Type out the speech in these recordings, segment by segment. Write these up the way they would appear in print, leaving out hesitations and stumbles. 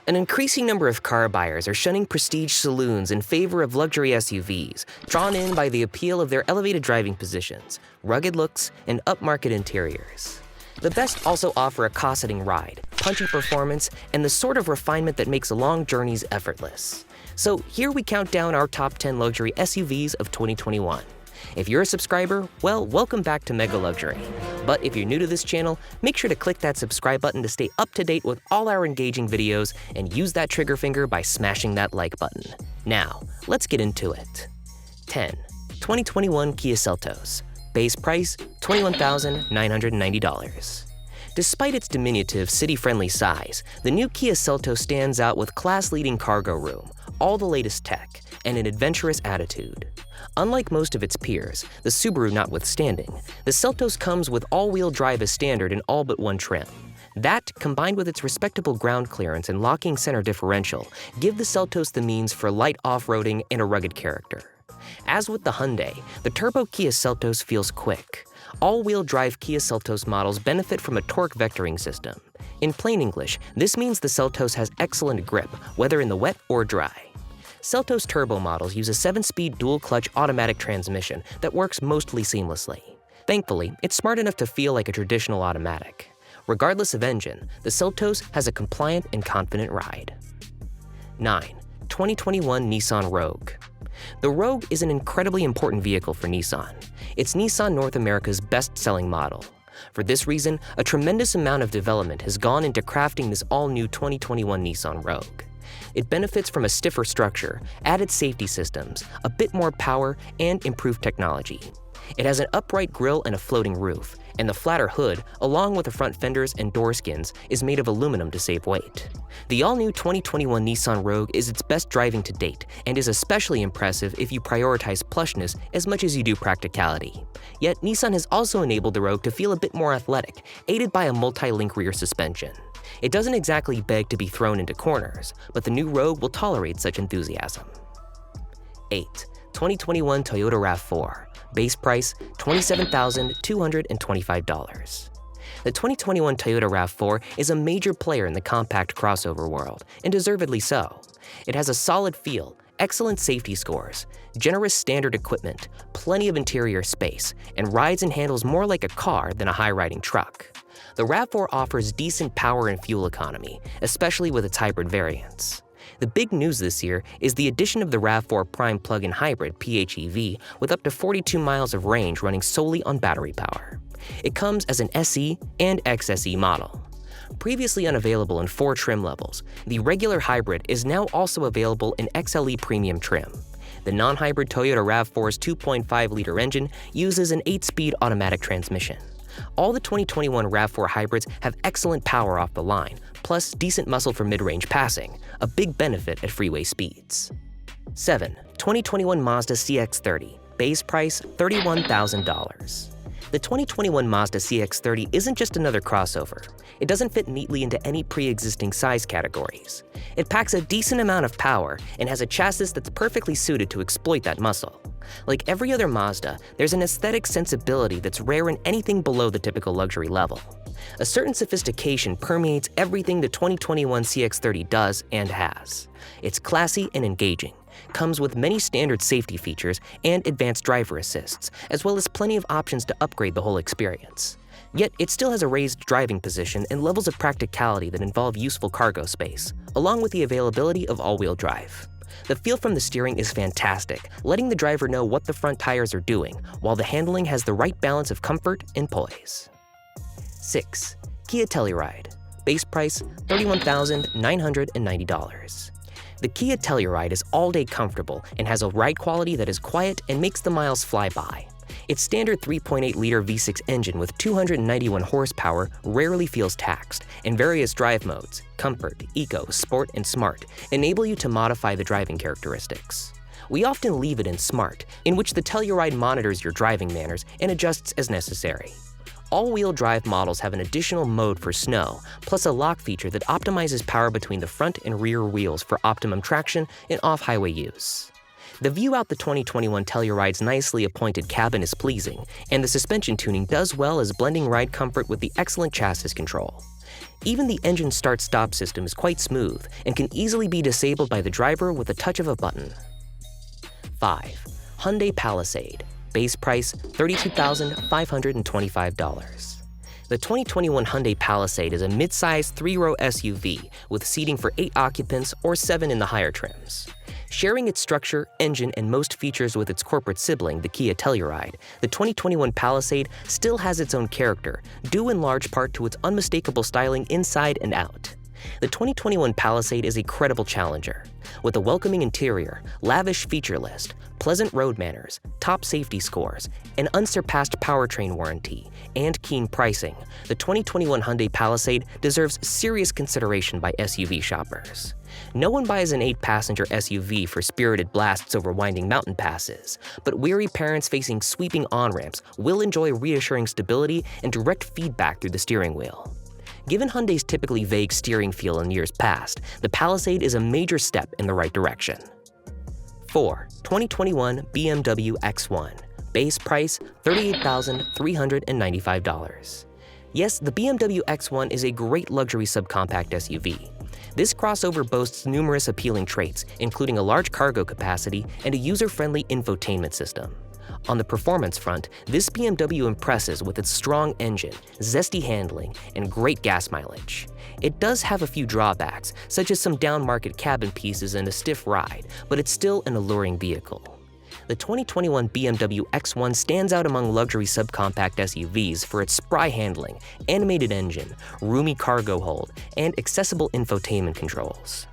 An increasing number of car buyers are shunning prestige saloons in favor of luxury SUVs, drawn in by the appeal of their elevated driving positions, rugged looks, and upmarket interiors. The best also offer a cosseting ride, punchy performance, and the sort of refinement that makes long journeys effortless. So here we count down our top 10 luxury SUVs of 2021. If you're a subscriber, well, welcome back to Mega Luxury. But if you're new to this channel, make sure to click that subscribe button to stay up to date with all our engaging videos and use that trigger finger by smashing that like button. Now, let's get into it. 10. 2021 Kia Seltos. Base price, $21,990. Despite its diminutive, city-friendly size, the new Kia Seltos stands out with class-leading cargo room, all the latest tech, and an adventurous attitude. Unlike most of its peers, the Subaru notwithstanding, the Seltos comes with all-wheel drive as standard in all but one trim. That, combined with its respectable ground clearance and locking center differential, give the Seltos the means for light off-roading and a rugged character. As with the Hyundai, the turbo Kia Seltos feels quick. All-wheel drive Kia Seltos models benefit from a torque vectoring system. In plain English, this means the Seltos has excellent grip, whether in the wet or dry. Seltos turbo models use a 7-speed dual-clutch automatic transmission that works mostly seamlessly. Thankfully, it's smart enough to feel like a traditional automatic. Regardless of engine, the Seltos has a compliant and confident ride. 9. 2021 Nissan Rogue. The Rogue is an incredibly important vehicle for Nissan. It's Nissan North America's best-selling model. For this reason, a tremendous amount of development has gone into crafting this all-new 2021 Nissan Rogue. It benefits from a stiffer structure, added safety systems, a bit more power, and improved technology. It has an upright grille and a floating roof, and the flatter hood, along with the front fenders and door skins, is made of aluminum to save weight. The all-new 2021 Nissan Rogue is its best driving to date, and is especially impressive if you prioritize plushness as much as you do practicality. Yet, Nissan has also enabled the Rogue to feel a bit more athletic, aided by a multi-link rear suspension. It doesn't exactly beg to be thrown into corners, but the new Rogue will tolerate such enthusiasm. 8. 2021 Toyota RAV4. Base price, $27,225. The 2021 Toyota RAV4 is a major player in the compact crossover world, and deservedly so. It has a solid feel, excellent safety scores, generous standard equipment, plenty of interior space, and rides and handles more like a car than a high-riding truck. The RAV4 offers decent power and fuel economy, especially with its hybrid variants. The big news this year is the addition of the RAV4 Prime plug-in hybrid PHEV with up to 42 miles of range running solely on battery power. It comes as an SE and XSE model. Previously unavailable in 4 trim levels, the regular hybrid is now also available in XLE Premium trim. The non-hybrid Toyota RAV4's 2.5-liter engine uses an 8-speed automatic transmission. All the 2021 RAV4 hybrids have excellent power off the line, plus decent muscle for mid-range passing, a big benefit at freeway speeds. 7. 2021 Mazda CX-30. Base price, $31,000. The 2021 Mazda CX-30 isn't just another crossover. It doesn't fit neatly into any pre-existing size categories. It packs a decent amount of power and has a chassis that's perfectly suited to exploit that muscle. Like every other Mazda, there's an aesthetic sensibility that's rare in anything below the typical luxury level. A certain sophistication permeates everything the 2021 CX-30 does and has. It's classy and engaging, comes with many standard safety features and advanced driver assists, as well as plenty of options to upgrade the whole experience. Yet it still has a raised driving position and levels of practicality that involve useful cargo space, along with the availability of all-wheel drive. The feel from the steering is fantastic, letting the driver know what the front tires are doing, while the handling has the right balance of comfort and poise. 6. Kia Telluride. Base price, $31,990. The Kia Telluride is all-day comfortable and has a ride quality that is quiet and makes the miles fly by. Its standard 3.8-liter V6 engine with 291 horsepower rarely feels taxed, and various drive modes, comfort, eco, sport, and smart, enable you to modify the driving characteristics. We often leave it in smart, in which the Telluride monitors your driving manners and adjusts as necessary. All-wheel drive models have an additional mode for snow, plus a lock feature that optimizes power between the front and rear wheels for optimum traction and off-highway use. The view out the 2021 Telluride's nicely appointed cabin is pleasing, and the suspension tuning does well as blending ride comfort with the excellent chassis control. Even the engine start-stop system is quite smooth and can easily be disabled by the driver with a touch of a button. 5. Hyundai Palisade. Base price $32,525. The 2021 Hyundai Palisade is a mid-size 3-row SUV with seating for 8 occupants or 7 in the higher trims. Sharing its structure, engine, and most features with its corporate sibling, the Kia Telluride, the 2021 Palisade still has its own character, due in large part to its unmistakable styling inside and out. The 2021 Palisade is a credible challenger. With a welcoming interior, lavish feature list, pleasant road manners, top safety scores, an unsurpassed powertrain warranty, and keen pricing, the 2021 Hyundai Palisade deserves serious consideration by SUV shoppers. No one buys an 8-passenger SUV for spirited blasts over winding mountain passes, but weary parents facing sweeping on-ramps will enjoy reassuring stability and direct feedback through the steering wheel. Given Hyundai's typically vague steering feel in years past, the Palisade is a major step in the right direction. 4. 2021 BMW X1. Base price $38,395. Yes, the BMW X1 is a great luxury subcompact SUV. This crossover boasts numerous appealing traits, including a large cargo capacity and a user-friendly infotainment system. On the performance front, this BMW impresses with its strong engine, zesty handling, and great gas mileage. It does have a few drawbacks, such as some down-market cabin pieces and a stiff ride, but it's still an alluring vehicle. The 2021 BMW X1 stands out among luxury subcompact SUVs for its spry handling, animated engine, roomy cargo hold, and accessible infotainment controls.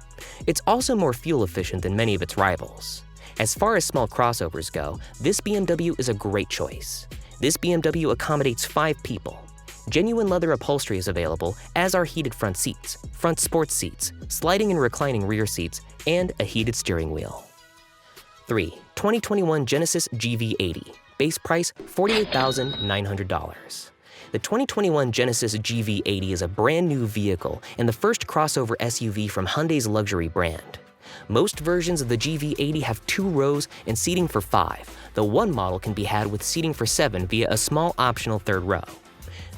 It's also more fuel efficient than many of its rivals. As far as small crossovers go, this BMW is a great choice. This BMW accommodates 5 people. Genuine leather upholstery is available, as are heated front seats, front sports seats, sliding and reclining rear seats, and a heated steering wheel. 3. 2021 Genesis GV80. Base price $48,900. The 2021 Genesis GV80 is a brand new vehicle and the first crossover SUV from Hyundai's luxury brand. Most versions of the GV80 have 2 rows and seating for 5, though one model can be had with seating for 7 via a small optional 3rd row.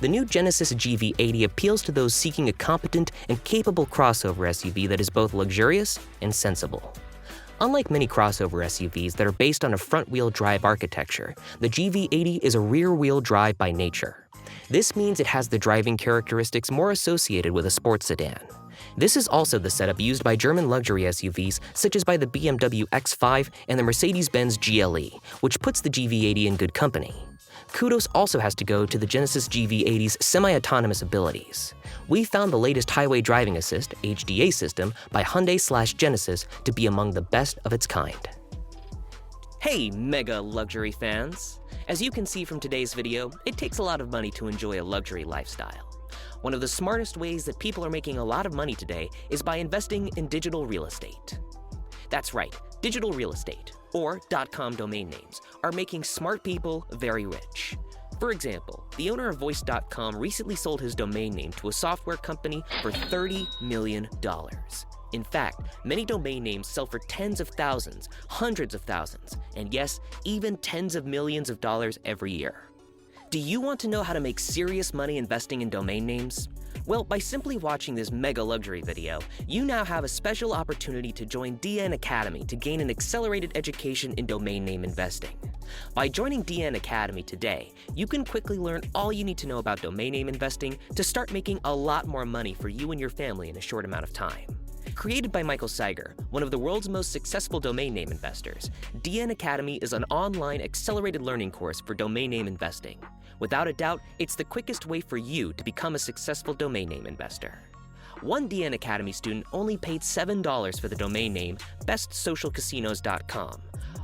The new Genesis GV80 appeals to those seeking a competent and capable crossover SUV that is both luxurious and sensible. Unlike many crossover SUVs that are based on a front-wheel drive architecture, the GV80 is a rear-wheel drive by nature. This means it has the driving characteristics more associated with a sports sedan. This is also the setup used by German luxury SUVs such as by the BMW X5 and the Mercedes-Benz GLE, which puts the GV80 in good company. Kudos also has to go to the Genesis GV80's semi-autonomous abilities. We found the latest Highway Driving Assist (HDA) system by Hyundai/Genesis to be among the best of its kind. Hey mega luxury fans! As you can see from today's video, it takes a lot of money to enjoy a luxury lifestyle. One of the smartest ways that people are making a lot of money today is by investing in digital real estate. That's right, digital real estate, or .com domain names, are making smart people very rich. For example, the owner of Voice.com recently sold his domain name to a software company for $30 million. In fact, many domain names sell for tens of thousands, hundreds of thousands, and yes, even tens of millions of dollars every year. Do you want to know how to make serious money investing in domain names? Well, by simply watching this mega luxury video, you now have a special opportunity to join DN Academy to gain an accelerated education in domain name investing. By joining DN Academy today, you can quickly learn all you need to know about domain name investing to start making a lot more money for you and your family in a short amount of time. Created by Michael Seiger, one of the world's most successful domain name investors, DN Academy is an online accelerated learning course for domain name investing. Without a doubt, it's the quickest way for you to become a successful domain name investor. One DN Academy student only paid $7 for the domain name bestsocialcasinos.com.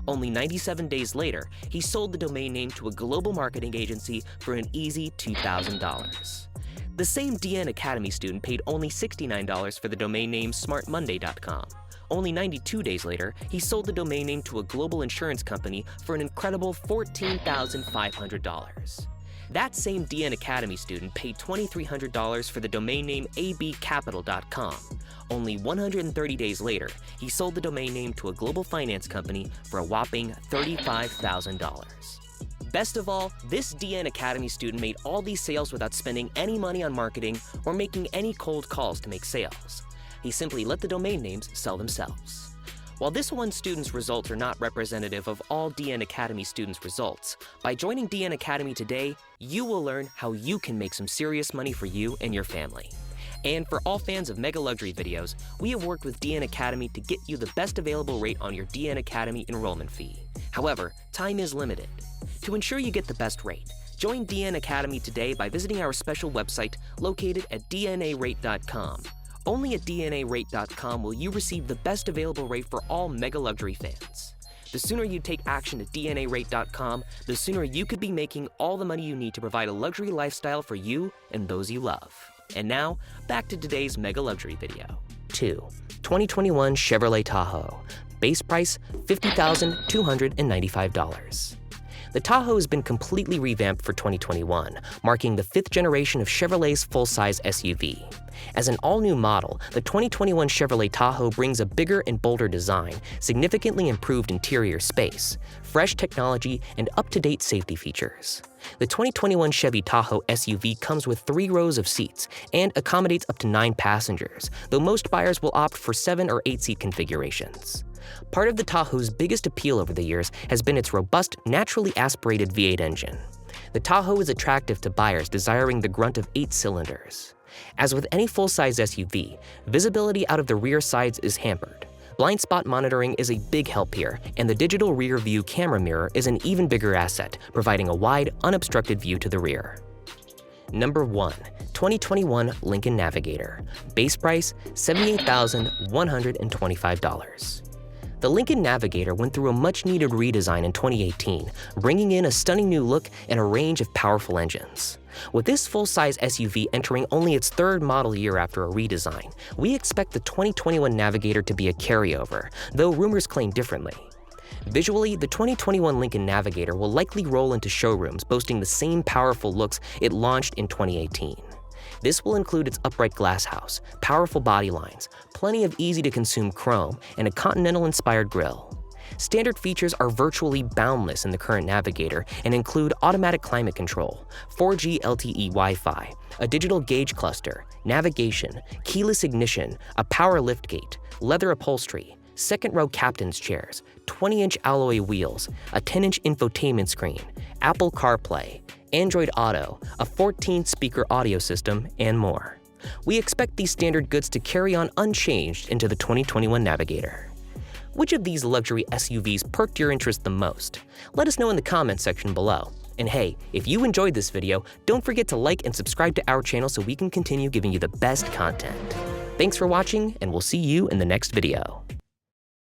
Only 97 days later, he sold the domain name to a global marketing agency for an easy $2,000. The same DN Academy student paid only $69 for the domain name smartmonday.com. Only 92 days later, he sold the domain name to a global insurance company for an incredible $14,500. That same DN Academy student paid $2,300 for the domain name abcapital.com. Only 130 days later, he sold the domain name to a global finance company for a whopping $35,000. Best of all, this DN Academy student made all these sales without spending any money on marketing or making any cold calls to make sales. He simply let the domain names sell themselves. While this one student's results are not representative of all DN Academy students' results, by joining DN Academy today, you will learn how you can make some serious money for you and your family. And for all fans of Mega Luxury videos, we have worked with DN Academy to get you the best available rate on your DN Academy enrollment fee. However, time is limited. To ensure you get the best rate, join DN Academy today by visiting our special website located at dnarate.com. Only at dnarate.com will you receive the best available rate for all Mega Luxury fans. The sooner you take action at dnarate.com, the sooner you could be making all the money you need to provide a luxury lifestyle for you and those you love. And now, back to today's Mega Luxury video. 2. 2021 Chevrolet Tahoe. Base price, $50,295. The Tahoe has been completely revamped for 2021, marking the 5th generation of Chevrolet's full-size SUV. As an all-new model, the 2021 Chevrolet Tahoe brings a bigger and bolder design, significantly improved interior space, fresh technology, and up-to-date safety features. The 2021 Chevy Tahoe SUV comes with 3 rows of seats and accommodates up to 9 passengers, though most buyers will opt for 7 or 8-seat configurations. Part of the Tahoe's biggest appeal over the years has been its robust, naturally aspirated V8 engine. The Tahoe is attractive to buyers desiring the grunt of 8 cylinders. As with any full-size SUV, visibility out of the rear sides is hampered. Blind spot monitoring is a big help here, and the digital rear view camera mirror is an even bigger asset, providing a wide, unobstructed view to the rear. Number 1. 2021 Lincoln Navigator. Base price, $78,125. The Lincoln Navigator went through a much-needed redesign in 2018, bringing in a stunning new look and a range of powerful engines. With this full-size SUV entering only its 3rd model year after a redesign, we expect the 2021 Navigator to be a carryover, though rumors claim differently. Visually, the 2021 Lincoln Navigator will likely roll into showrooms boasting the same powerful looks it launched in 2018. This will include its upright glasshouse, powerful body lines, plenty of easy-to-consume chrome, and a Continental-inspired grille. Standard features are virtually boundless in the current Navigator and include automatic climate control, 4G LTE Wi-Fi, a digital gauge cluster, navigation, keyless ignition, a power liftgate, leather upholstery, second-row captain's chairs, 20-inch alloy wheels, a 10-inch infotainment screen, Apple CarPlay, Android Auto, a 14-speaker audio system, and more. We expect these standard goods to carry on unchanged into the 2021 Navigator. Which of these luxury SUVs perked your interest the most? Let us know in the comments section below. And hey, if you enjoyed this video, don't forget to like and subscribe to our channel so we can continue giving you the best content. Thanks for watching, and we'll see you in the next video.